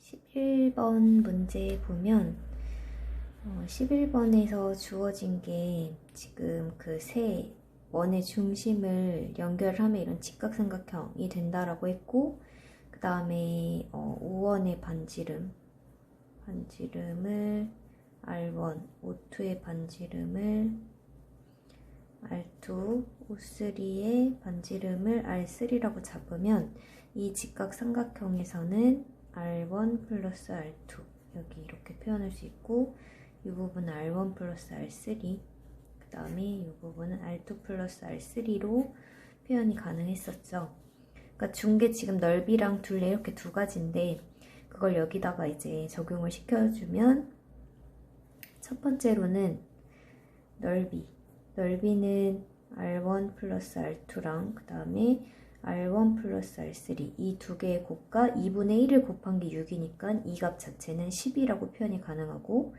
11번 문제 보면 11번에서 주어진 게 지금 그 세 원의 중심을 연결하면 이런 직각삼각형이 된다라고 했고, 그 다음에 5원의 반지름을 R1, O2의 반지름을 R2, O3의 반지름을 R3라고 잡으면 이 직각삼각형에서는 R1 플러스 R2 여기 이렇게 표현할 수 있고, 이 부분은 R1 플러스 R3, 그 다음에 이 부분은 R2 플러스 R3로 표현이 가능했었죠. 그러니까 중계 지금 넓이랑 둘레 이렇게 두 가지인데, 그걸 여기다가 이제 적용을 시켜주면 첫 번째로는 넓이는 R1 플러스 R2랑 그 다음에 R1 플러스 R3 이 두 개의 곱과 2분의 1을 곱한 게 6이니까 이 값 자체는 10이라고 표현이 가능하고,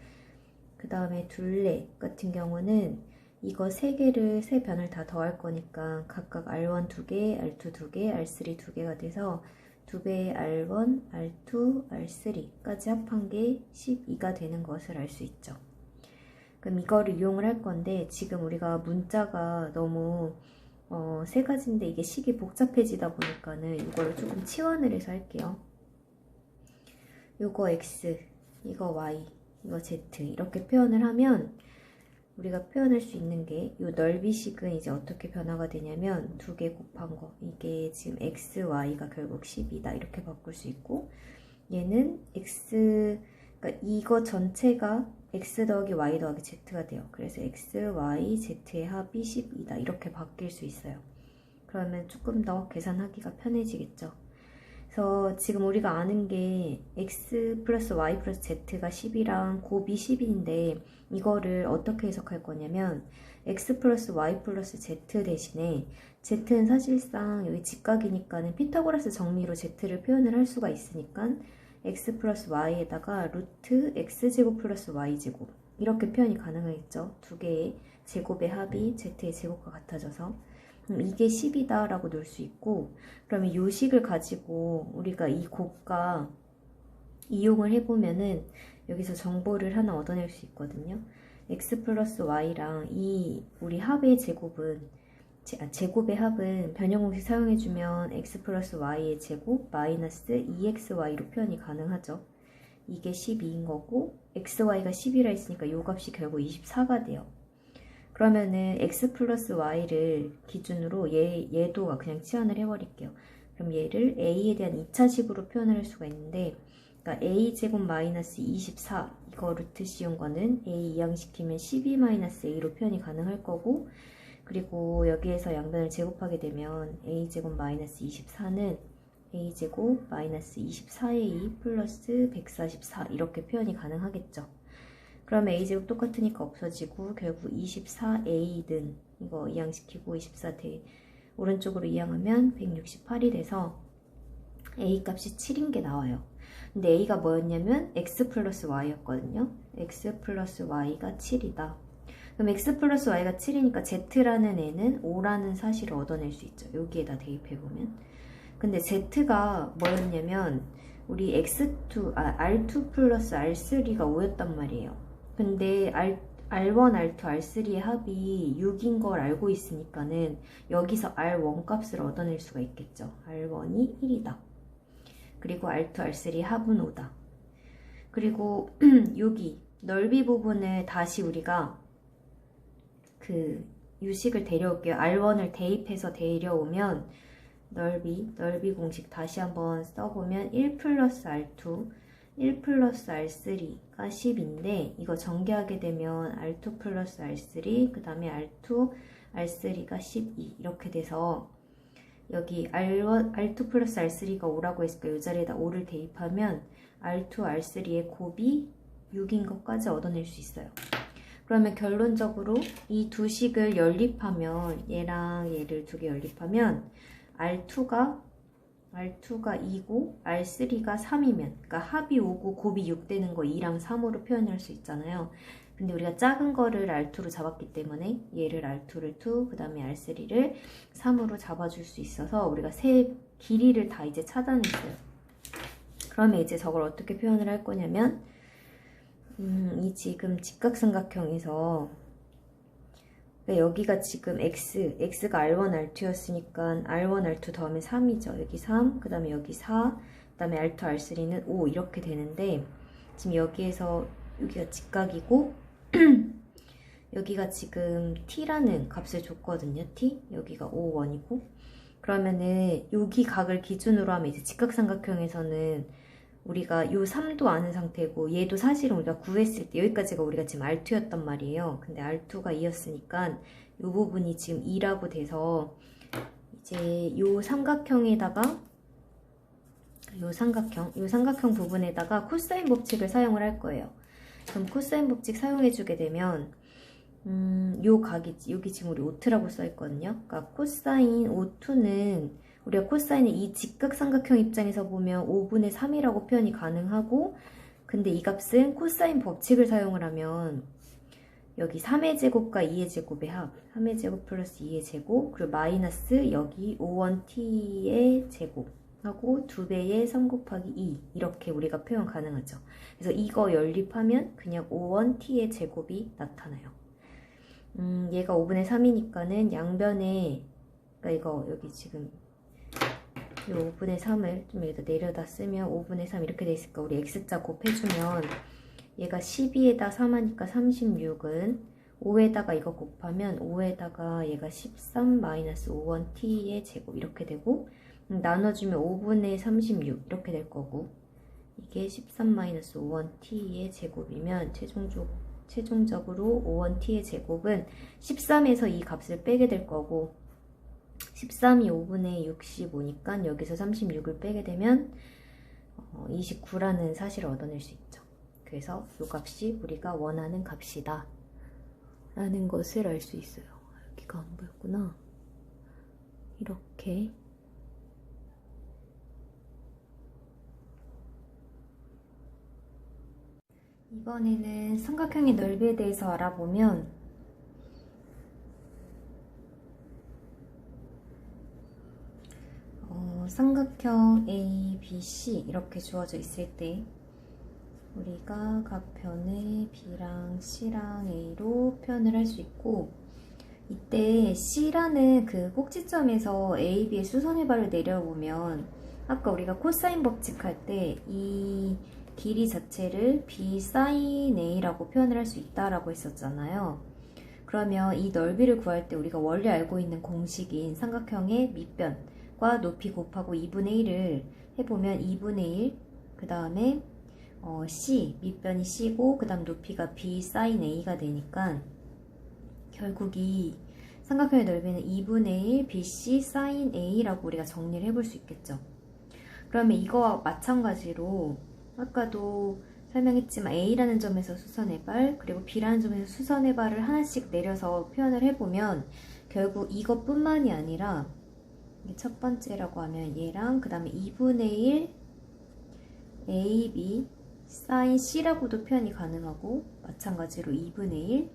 그 다음에 둘레 같은 경우는 이거 세 변을 다 더할 거니까 각각 R1 2개, R2 2개, R3 2개가 돼서 2배의 R1, R2, R3까지 합한 게 12가 되는 것을 알 수 있죠. 그럼 이거를 이용을 할 건데, 지금 우리가 문자가 너무 세 가지인데 이게 식이 복잡해지다 보니까는 이걸 조금 치환을 해서 할게요. 요거 X, 이거 Y, 이거 Z 이렇게 표현을 하면 우리가 표현할 수 있는 게 요 넓이식은 이제 어떻게 변화가 되냐면 두 개 곱한 거, 이게 지금 X, Y가 결국 10이다 이렇게 바꿀 수 있고, 얘는 X, 그러니까 이거 전체가 X 더하기 Y 더하기 Z가 돼요. 그래서 X, Y, Z의 합이 10이다 이렇게 바뀔 수 있어요. 그러면 조금 더 계산하기가 편해지겠죠. 그래서 지금 우리가 아는 게 X 플러스 Y 플러스 Z가 10이랑 곱이 10인데, 이거를 어떻게 해석할 거냐면 X 플러스 Y 플러스 Z 대신에 Z는 사실상 여기 직각이니까는 피타고라스 정리로 Z를 표현을 할 수가 있으니까 X 플러스 Y에다가 루트 X제곱 플러스 Y제곱 이렇게 표현이 가능하겠죠. 두 개의 제곱의 합이 Z의 제곱과 같아져서 이게 10이다 라고 놓을 수 있고, 그러면 요 식을 가지고 우리가 이 곱과 이용을 해보면은 여기서 정보를 하나 얻어낼 수 있거든요. X 플러스 Y랑 이 우리 합의 제곱은 제곱의 합은 변형공식 사용해주면 X 플러스 Y의 제곱 마이너스 2XY로 표현이 가능하죠. 이게 12인 거고, XY가 10이라 했으니까 요 값이 결국 24가 돼요. 그러면은 X 플러스 Y를 기준으로 얘도 그냥 치환을 해버릴게요. 그럼 얘를 A에 대한 2차식으로 표현을 할 수가 있는데, 그러니까 A제곱 마이너스 24 이거 루트 씌운 거는 A 이항시키면 12 마이너스 A로 표현이 가능할 거고, 그리고 여기에서 양변을 제곱하게 되면 A제곱 마이너스 24는 A제곱 마이너스 24A 플러스 144 이렇게 표현이 가능하겠죠. 그러면 A제곱 똑같으니까 없어지고 결국 24A는 이거 이항시키고 24 오른쪽으로 이항하면 168이 돼서 A 값이 7인 게 나와요. 근데 A가 뭐였냐면 X 플러스 Y였거든요. X 플러스 Y가 7이다. 그럼 X 플러스 Y가 7이니까 Z라는 애는 5라는 사실을 얻어낼 수 있죠. 여기에다 대입해보면. 근데 Z가 뭐였냐면 우리 R2 플러스 R3가 5였단 말이에요. 근데 R1, R2, R3의 합이 6인 걸 알고 있으니까는 여기서 R1 값을 얻어낼 수가 있겠죠. R1이 1이다. 그리고 R2, R3 합은 5다. 그리고 여기 넓이 부분을 다시 우리가 그 유식을 데려올게요. R1을 대입해서 데려오면 넓이 공식 다시 한번 써보면 1 플러스 R2, 1 플러스 R3가 10인데 이거 전개하게 되면 R2 플러스 R3, 그 다음에 R2, R3가 12 이렇게 돼서 여기 R2 플러스 R3가 5라고 했으니까 이 자리에다 5를 대입하면 R2, R3의 곱이 6인 것까지 얻어낼 수 있어요. 그러면 결론적으로 이 두 식을 연립하면 얘랑 얘를 두 개 연립하면 R2가 2고 R3가 3이면, 그러니까 합이 5고 곱이 6 되는 거 2랑 3으로 표현할 수 있잖아요. 근데 우리가 작은 거를 R2로 잡았기 때문에 얘를 R2를 2, 그 다음에 R3를 3으로 잡아줄 수 있어서 우리가 세 길이를 다 이제 찾아냈어요. 그러면 이제 저걸 어떻게 표현을 할 거냐면 이 지금 직각삼각형에서 여기가 지금 x가 R1, R2였으니까 R1, R2 다음에 3이죠. 여기 3, 그 다음에 여기 4, 그 다음에 R2, R3는 5 이렇게 되는데 지금 여기에서 여기가 직각이고 여기가 지금 t라는 값을 줬거든요. t 여기가 5, 1이고 그러면은 여기 각을 기준으로 하면 이제 직각삼각형에서는 우리가 요 3도 아는 상태고 얘도 사실은 우리가 구했을 때 여기까지가 우리가 지금 R2였단 말이에요. 근데 R2가 2였으니까 요 부분이 지금 2라고 돼서 이제 요 삼각형에다가 요 삼각형 부분에다가 코사인 법칙을 사용을 할 거예요. 그럼 코사인 법칙 사용해 주게 되면 요 각이 여기 지금 우리 5트라고 써 있거든요. 그러니까 코사인 5트는 우리가 코사인의 이 직각삼각형 입장에서 보면 5분의 3이라고 표현이 가능하고 근데 이 값은 코사인 법칙을 사용을 하면 여기 3의 제곱과 2의 제곱의 합 3의 제곱 플러스 2의 제곱 그리고 마이너스 여기 5원t의 제곱 하고 2배의 3 곱하기 2 이렇게 우리가 표현 가능하죠. 그래서 이거 연립하면 그냥 5원t의 제곱이 나타나요. 얘가 5분의 3이니까는 양변에 그러니까 이거 여기 지금 이 5분의 3을 좀 여기다 내려다 쓰면 5분의 3 이렇게 돼 있으니까 우리 x자 곱해주면 얘가 12에다 3 하니까 36은 5에다가 이거 곱하면 5에다가 얘가 13 마이너스 5원t의 제곱 이렇게 되고 나눠주면 5분의 36 이렇게 될 거고 이게 13 마이너스 5원t의 제곱이면 최종적으로 5원t의 제곱은 13에서 이 값을 빼게 될 거고 13이 5분의 65니까 여기서 36을 빼게 되면 29라는 사실을 얻어낼 수 있죠. 그래서 이 값이 우리가 원하는 값이다 라는 것을 알 수 있어요. 여기가 안 보였구나. 이렇게 이번에는 삼각형의 넓이에 대해서 알아보면 삼각형 A, B, C 이렇게 주어져 있을 때 우리가 각 변에 B랑 C랑 A로 표현을 할 수 있고 이때 C라는 그 꼭지점에서 A, B의 수선의 발을 내려보면 아까 우리가 코사인 법칙 할 때 이 길이 자체를 B 사인 A라고 표현을 할 수 있다라고 했었잖아요. 그러면 이 넓이를 구할 때 우리가 원래 알고 있는 공식인 삼각형의 밑변과 높이 곱하고 2분의 1을 해보면 2분의 1, 그 다음에 C, 밑변이 C고 그 다음 높이가 B 사인 A가 되니까 결국 이 삼각형의 넓이는 2분의 1 BC 사인 A라고 우리가 정리를 해볼 수 있겠죠. 그러면 이거와 마찬가지로 아까도 설명했지만 A라는 점에서 수선의 발 그리고 B라는 점에서 수선의 발을 하나씩 내려서 표현을 해보면 결국 이것뿐만이 아니라 첫 번째라고 하면 얘랑 그 다음에 2분의 1 AB 사인 C라고도 표현이 가능하고 마찬가지로 2분의 1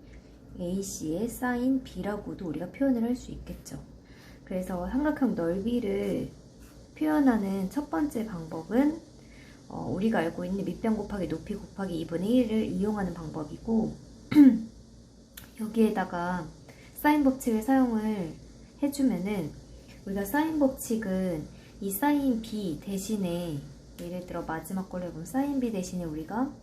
AC의 사인 B라고도 우리가 표현을 할 수 있겠죠. 그래서 삼각형 넓이를 표현하는 첫 번째 방법은 우리가 알고 있는 밑변 곱하기 높이 곱하기 2분의 1을 이용하는 방법이고 여기에다가 사인 법칙을 사용을 해주면은 우리가 사인 법칙은 이 사인 B 대신에 예를 들어 마지막 걸로 해보면 사인 B 대신에 우리가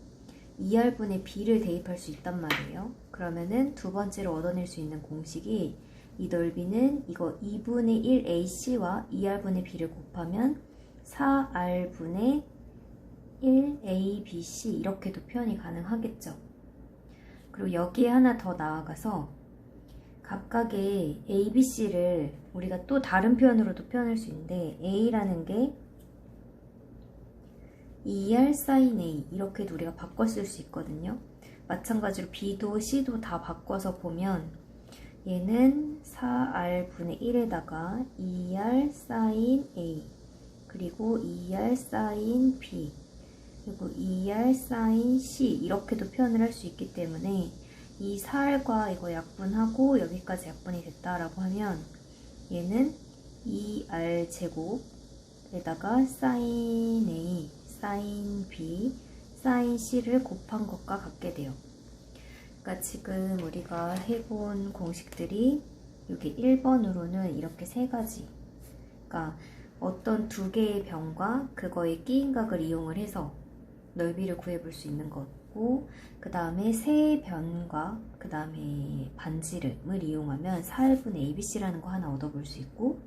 2R분의 B를 대입할 수 있단 말이에요. 그러면은 두 번째로 얻어낼 수 있는 공식이 이 넓이는 이거 2분의 1 AC와 2R분의 B를 곱하면 4R분의 1 ABC 이렇게도 표현이 가능하겠죠. 그리고 여기에 하나 더 나아가서 각각의 ABC를 우리가 또 다른 표현으로도 표현할 수 있는데 A라는 게 2R 사인 A 이렇게도 우리가 바꿔 쓸 수 있거든요. 마찬가지로 B도 C도 다 바꿔서 보면 얘는 4R분의 1에다가 2R 사인 A 그리고 2R 사인 B 그리고 2R 사인 C 이렇게도 표현을 할 수 있기 때문에 이 4R과 이거 약분하고 여기까지 약분이 됐다라고 하면 얘는 2R 제곱에다가 사인 A 사인 B, 사인 C를 곱한 것과 같게 돼요. 그러니까 지금 우리가 해본 공식들이 여기 1번으로는 이렇게 세 가지. 그러니까 어떤 두 개의 변과 그거의 끼인각을 이용을 해서 넓이를 구해볼 수 있는 거고, 그 다음에 세 변과 그 다음에 반지름을 이용하면 4분의 ABC라는 거 하나 얻어볼 수 있고,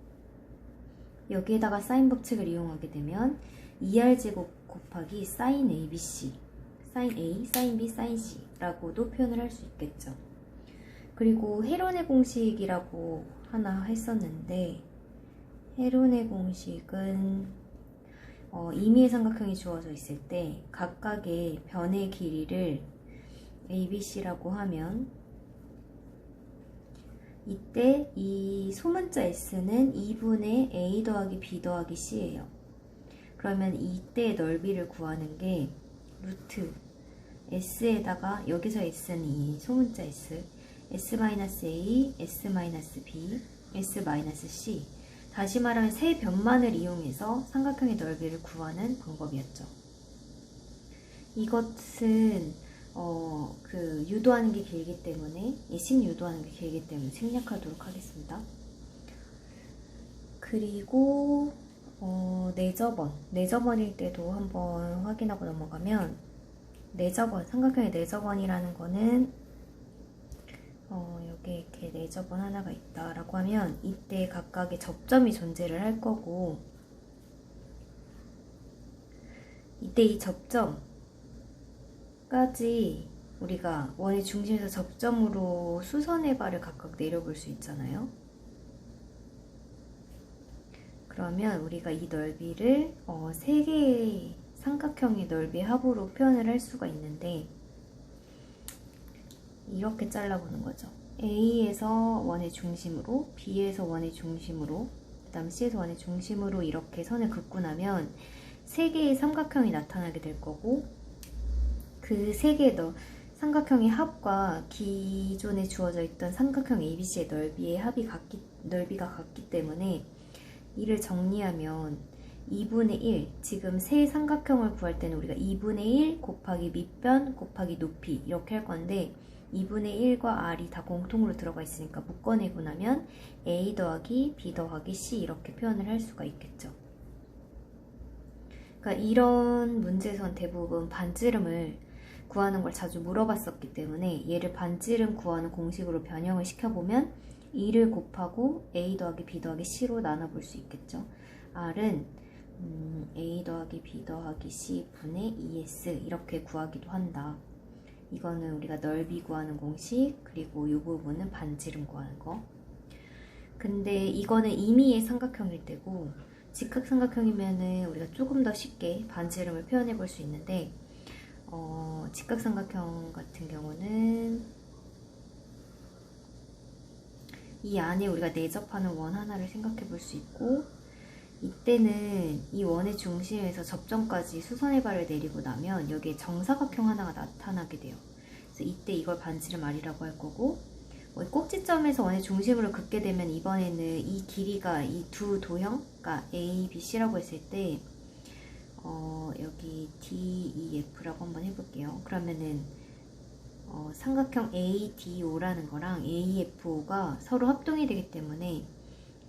여기에다가 사인 법칙을 이용하게 되면 2R제곱 곱하기 사인 ABC, 사인 A, 사인 B, 사인 C 라고도 표현을 할 수 있겠죠. 그리고 헤론의 공식이라고 하나 했었는데, 헤론의 공식은 임의의 삼각형이 주어져 있을 때 각각의 변의 길이를 ABC라고 하면, 이때 이 소문자 S는 2분의 A 더하기 B 더하기 C예요. 그러면 이때의 넓이를 구하는 게 루트 S에다가, 여기서 S는 이 소문자 S, S-A, S-B, S-C, 다시 말하면 세 변만을 이용해서 삼각형의 넓이를 구하는 방법이었죠. 이것은 유도하는 게 길기 때문에, 식유도하는 게 길기 때문에 생략하도록 하겠습니다. 그리고 내저번일 때도 한번 확인하고 넘어가면, 삼각형의 내저번이라는 거는 여기 이렇게 내저번 하나가 있다라고 하면 이때 각각의 접점이 존재를 할 거고, 이때 이 접점까지 우리가 원의 중심에서 접점으로 수선의 발을 각각 내려볼 수 있잖아요. 그러면 우리가 이 넓이를 세 개의 삼각형의 넓이 합으로 표현을 할 수가 있는데, 이렇게 잘라보는 거죠. A에서 원의 중심으로, B에서 원의 중심으로, 그 다음 C에서 원의 중심으로 이렇게 선을 긋고 나면 세 개의 삼각형이 나타나게 될 거고, 그 세 개의 삼각형의 합과 기존에 주어져 있던 삼각형 ABC의 넓이가 같기 때문에 이를 정리하면 2분의 1, 지금 세 삼각형을 구할 때는 우리가 2분의 1 곱하기 밑변 곱하기 높이 이렇게 할 건데, 2분의 1과 R이 다 공통으로 들어가 있으니까 묶어내고 나면 A 더하기 B 더하기 C 이렇게 표현을 할 수가 있겠죠. 그러니까 이런 문제에선 대부분 반지름을 구하는 걸 자주 물어봤었기 때문에 얘를 반지름 구하는 공식으로 변형을 시켜보면 2를 곱하고 A 더하기 B 더하기 C로 나눠볼 수 있겠죠. R은 A 더하기 B 더하기 C 분의 2S 이렇게 구하기도 한다. 이거는 우리가 넓이 구하는 공식, 그리고 이 부분은 반지름 구하는 거. 근데 이거는 임의의 삼각형일 때고, 직각삼각형이면은 우리가 조금 더 쉽게 반지름을 표현해 볼 수 있는데, 직각삼각형 같은 경우는 이 안에 우리가 내접하는 원 하나를 생각해 볼 수 있고, 이때는 이 원의 중심에서 접점까지 수선의 발을 내리고 나면 여기에 정사각형 하나가 나타나게 돼요. 그래서 이때 이걸 반지름 R이라고 할 거고, 꼭지점에서 원의 중심으로 긋게 되면 이번에는 이 길이가 이 두 도형, 그러니까 A, B, C라고 했을 때 여기 D, E, F라고 한번 해볼게요. 그러면은 삼각형 ADO라는 거랑 AFO가 서로 합동이 되기 때문에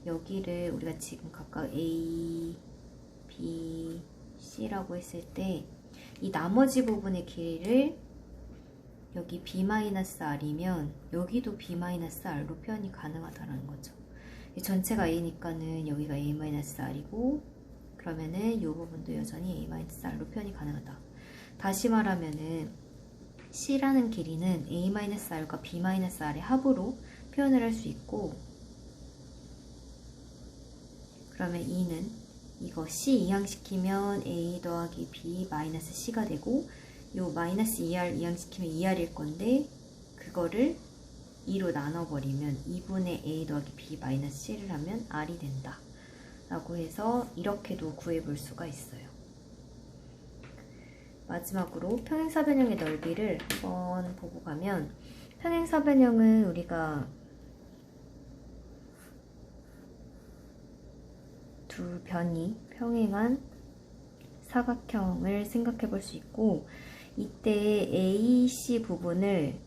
여기를 우리가 지금 각각 A, B, C라고 했을 때 이 나머지 부분의 길이를 여기 B-R이면 여기도 B-R로 표현이 가능하다는 거죠. 전체가 A니까는 여기가 A-R이고, 그러면은 이 부분도 여전히 A-R로 표현이 가능하다. 다시 말하면은 C라는 길이는 A-R과 B-R의 합으로 표현을 할 수 있고, 그러면 E는 이거 C 이항시키면 A 더하기 B 마이너스 C가 되고, 요 마이너스 2R 이항시키면 2R일 건데, 그거를 2로 나눠버리면 2분의 A 더하기 B 마이너스 C를 하면 R이 된다 라고 해서 이렇게도 구해볼 수가 있어요. 마지막으로 평행사변형의 넓이를 한번 보고 가면, 평행사변형은 우리가 두 변이 평행한 사각형을 생각해 볼 수 있고, 이때 AC 부분을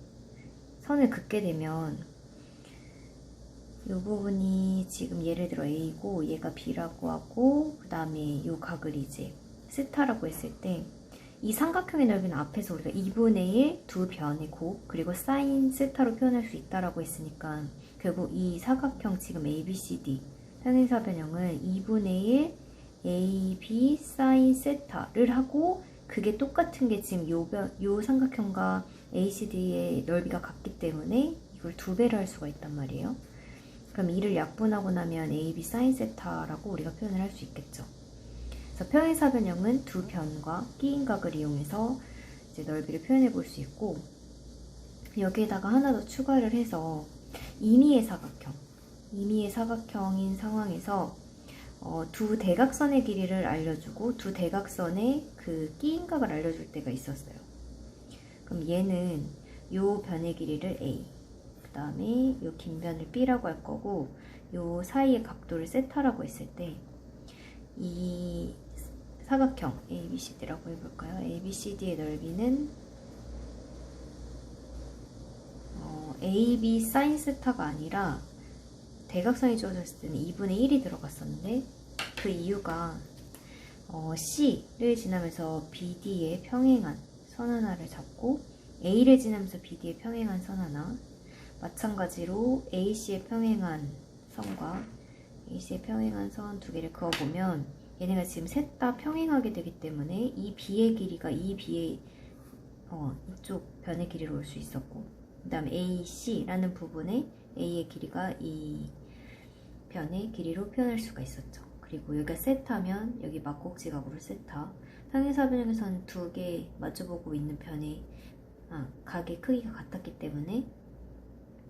선을 긋게 되면 이 부분이 지금 예를 들어 A고 얘가 B라고 하고, 그 다음에 이 각을 이제 세타라고 했을 때 이 삼각형의 넓이는 앞에서 우리가 2분의 1 두 변의 곱 그리고 사인 세타로 표현할 수 있다라고 했으니까, 결국 이 사각형 지금 ABCD 평행사변형은 2분의 1 AB 사인 세타를 하고, 그게 똑같은 게 지금 요 삼각형과 ACD의 넓이가 같기 때문에 이걸 두 배로 할 수가 있단 말이에요. 그럼 이를 약분하고 나면 AB 사인 세타라고 우리가 표현을 할 수 있겠죠. 그래서 평행사변형은 두 변과 끼인 각을 이용해서 이제 넓이를 표현해 볼 수 있고, 여기에다가 하나 더 추가를 해서 임의의 사각형인 상황에서 두 대각선의 길이를 알려주고 두 대각선의 그 끼인 각을 알려줄 때가 있었어요. 그럼 얘는 요 변의 길이를 A, 그 다음에 요 긴 변을 B라고 할 거고, 요 사이의 각도를 세타라고 했을 때 이 사각형 ABCD라고 해볼까요? ABCD의 넓이는 AB 사인 세타가 아니라 대각선이 주어졌을 때는 2분의 1이 들어갔었는데, 그 이유가 C를 지나면서 BD의 평행한 선 하나를 잡고 A를 지나면서 BD의 평행한 선 하나, 마찬가지로 AC의 평행한 선과 AC의 평행한 선 두 개를 그어보면 얘네가 지금 셋 다 평행하게 되기 때문에 이 B의 길이가 이 B의 이쪽 변의 길이로 올 수 있었고, 그 다음에 AC라는 부분에 A의 길이가 이 변의 길이로 표현할 수가 있었죠. 그리고 여기가 세타면 여기 막곡지각으로 세타, 평행사변형에서는 두 개 마주보고 있는 변의 각의 크기가 같았기 때문에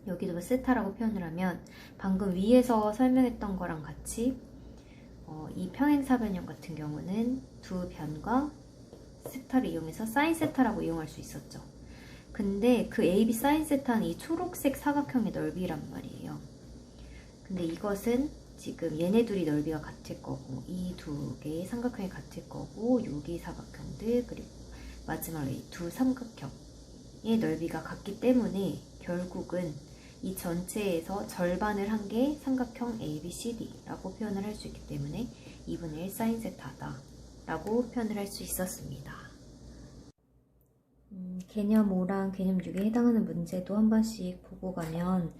여기도 세타라고 표현을 하면, 방금 위에서 설명했던 거랑 같이 이 평행사변형 같은 경우는 두 변과 세타를 이용해서 사인 세타라고 이용할 수 있었죠. 근데 그 AB 사인 세타는 이 초록색 사각형의 넓이란 말이에요. 근데 이것은 지금 얘네 둘이 넓이가 같을 거고, 이 두 개의 삼각형이 같을 거고, 여기 사각형들, 그리고 마지막으로 이 두 삼각형의 넓이가 같기 때문에 결국은 이 전체에서 절반을 한 게 삼각형 ABCD라고 표현을 할 수 있기 때문에 2분의 1 사인 세타다 라고 표현을 할 수 있었습니다. 개념 5랑 개념 6에 해당하는 문제도 한 번씩 보고 가면,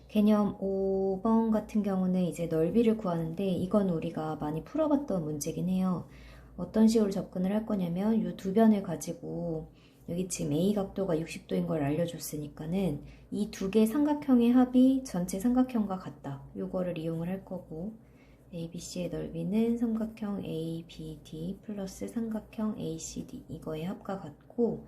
개념 5번 같은 경우는 이제 넓이를 구하는데, 이건 우리가 많이 풀어봤던 문제긴 해요. 어떤 식으로 접근을 할 거냐면, 이 두 변을 가지고 여기 지금 A 각도가 60도인 걸 알려줬으니까는 이 두 개 삼각형의 합이 전체 삼각형과 같다, 요거를 이용을 할 거고, ABC의 넓이는 삼각형 ABD 플러스 삼각형 ACD, 이거의 합과 같고,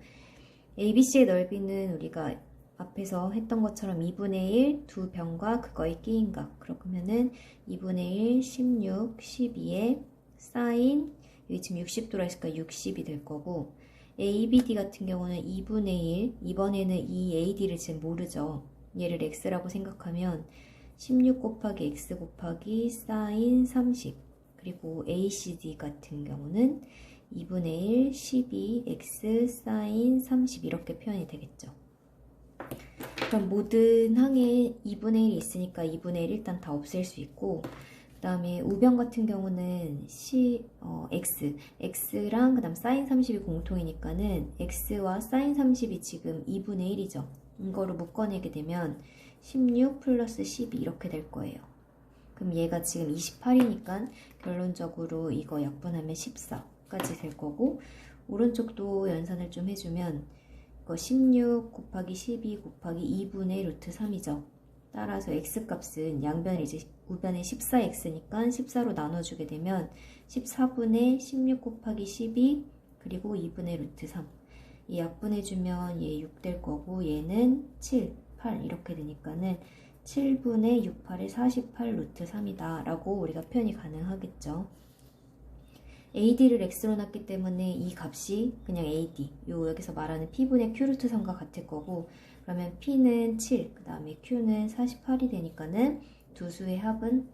ABC의 넓이는 우리가 앞에서 했던 것처럼 2분의 1 두 변과 그거의 끼인 각, 그러면은 2분의 1 16 12의 사인, 여기 지금 60도라 했으니까 60이 될 거고, ABD 같은 경우는 2분의 1, 이번에는 이 AD를 지금 모르죠. 얘를 X라고 생각하면 16 곱하기 X 곱하기 사인 30, 그리고 ACD 같은 경우는 2분의 1, 12, X 사인 30 이렇게 표현이 되겠죠. 그럼 모든 항에 2분의 1이 있으니까 2분의 1 일단 다 없앨 수 있고, 그 다음에 우변 같은 경우는 X랑 그 다음 사인 30이 공통이니까는 X와 사인 30이 지금 2분의 1이죠. 이거를 묶어내게 되면 16 플러스 12 이렇게 될 거예요. 그럼 얘가 지금 28이니까 결론적으로 이거 약분하면 14까지 될 거고, 오른쪽도 연산을 좀 해주면 이거 16 곱하기 12 곱하기 2분의 루트 3이죠. 따라서 x값은 양변 이제 우변에 14x니까 14로 나눠주게 되면 14분의 16 곱하기 12 그리고 2분의 루트 3. 이 약분해주면 얘 6 될 거고, 얘는 7, 8 이렇게 되니까는 7분의 6, 8의 48 루트 3이다 라고 우리가 표현이 가능하겠죠. AD를 X로 놨기 때문에 이 값이 그냥 AD, 여기서 말하는 P분의 Q 루트 3과 같을 거고, 그러면 P는 7, 그 다음에 Q는 48이 되니까는 두 수의 합은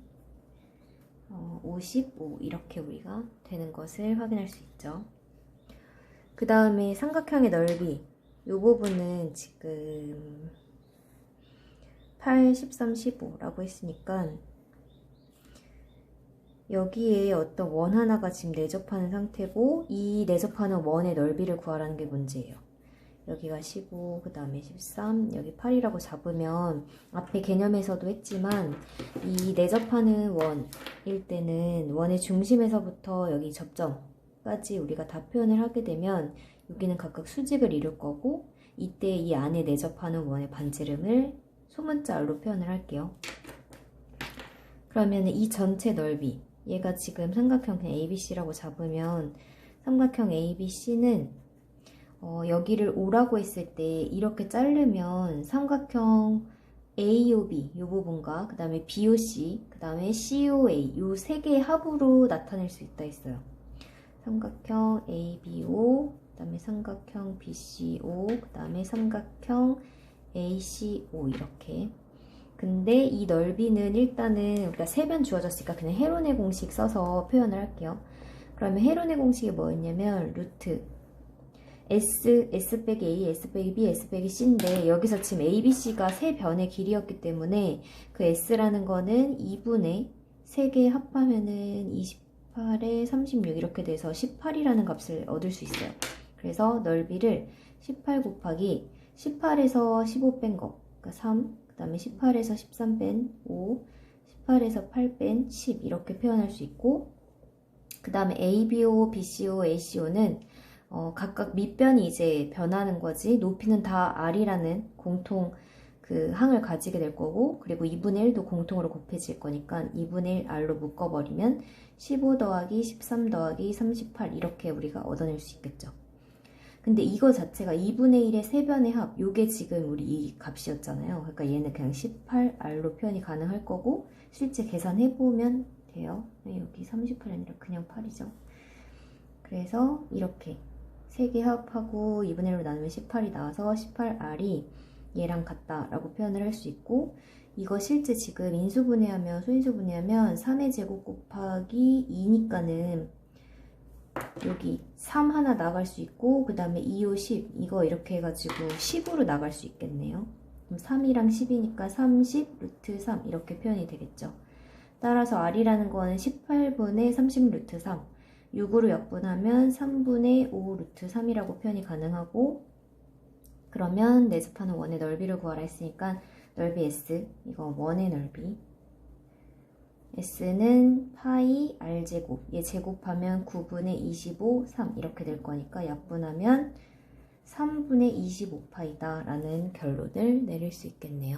55 이렇게 우리가 되는 것을 확인할 수 있죠. 그 다음에 삼각형의 넓이 이 부분은 지금 8, 13, 15라고 했으니까 여기에 어떤 원 하나가 지금 내접하는 상태고 이 내접하는 원의 넓이를 구하라는 게 문제예요. 여기가 15, 그 다음에 13, 여기 8이라고 잡으면 앞에 개념에서도 했지만 이 내접하는 원일 때는 원의 중심에서부터 여기 접점까지 우리가 다 표현을 하게 되면 여기는 각각 수직을 이룰 거고 이때 이 안에 내접하는 원의 반지름을 소문자 R로 표현을 할게요. 그러면 이 전체 넓이 얘가 지금 삼각형 그냥 ABC라고 잡으면 삼각형 ABC는 여기를 O라고 했을 때 이렇게 자르면 삼각형 AOB 이 부분과 그 다음에 BOC 그 다음에 COA 이 세 개의 합으로 나타낼 수 있다 했어요. 삼각형 ABO 그 다음에 삼각형 BCO 그 다음에 삼각형 ACO 이렇게. 근데 이 넓이는 일단은 우리가 세변 주어졌으니까 그냥 헤론의 공식 써서 표현을 할게요. 그러면 헤론의 공식이 뭐였냐면 루트 S 빼기 A, S 빼기 B, S 빼기 C인데 여기서 지금 A, B, C가 세 변의 길이였기 때문에 그 S라는 거는 2분의 3개 합하면은 28에 36 이렇게 돼서 18이라는 값을 얻을 수 있어요. 그래서 넓이를 18 곱하기 18에서 15 뺀 거, 그러니까 3, 그 다음에 18에서 13 뺀 5, 18에서 8 뺀 10 이렇게 표현할 수 있고 그 다음에 ABO, BCO, ACO는 각각 밑변이 이제 변하는 거지 높이는 다 R이라는 공통 그 항을 가지게 될 거고 그리고 2분의 1도 공통으로 곱해질 거니까 2분의 1 R로 묶어버리면 15 더하기 13 더하기 38 이렇게 우리가 얻어낼 수 있겠죠. 근데 이거 자체가 2분의 1의 세변의 합 요게 지금 우리 이 값이었잖아요. 그러니까 얘는 그냥 18R로 표현이 가능할 거고 실제 계산해보면 돼요. 여기 38이 아니라 그냥 8이죠. 그래서 이렇게 3개 합하고 2분의 1로 나누면 18이 나와서 18R이 얘랑 같다라고 표현을 할 수 있고 이거 실제 지금 인수분해하면 소인수분해하면 3의 제곱 곱하기 2니까는 여기 3 하나 나갈 수 있고 그 다음에 2, 5, 10 이거 이렇게 해가지고 10으로 나갈 수 있겠네요. 그럼 3이랑 10이니까 30 루트 3 이렇게 표현이 되겠죠. 따라서 R이라는 거는 18분의 30 루트 3 6으로 역분하면 3분의 5 루트 3이라고 표현이 가능하고 그러면 내접하는 원의 넓이를 구하라 했으니까 넓이 S 이거 원의 넓이 S는 파이 R제곱 얘 제곱하면 9분의 25 3 이렇게 될 거니까 약분하면 3분의 25파이다 라는 결론을 내릴 수 있겠네요.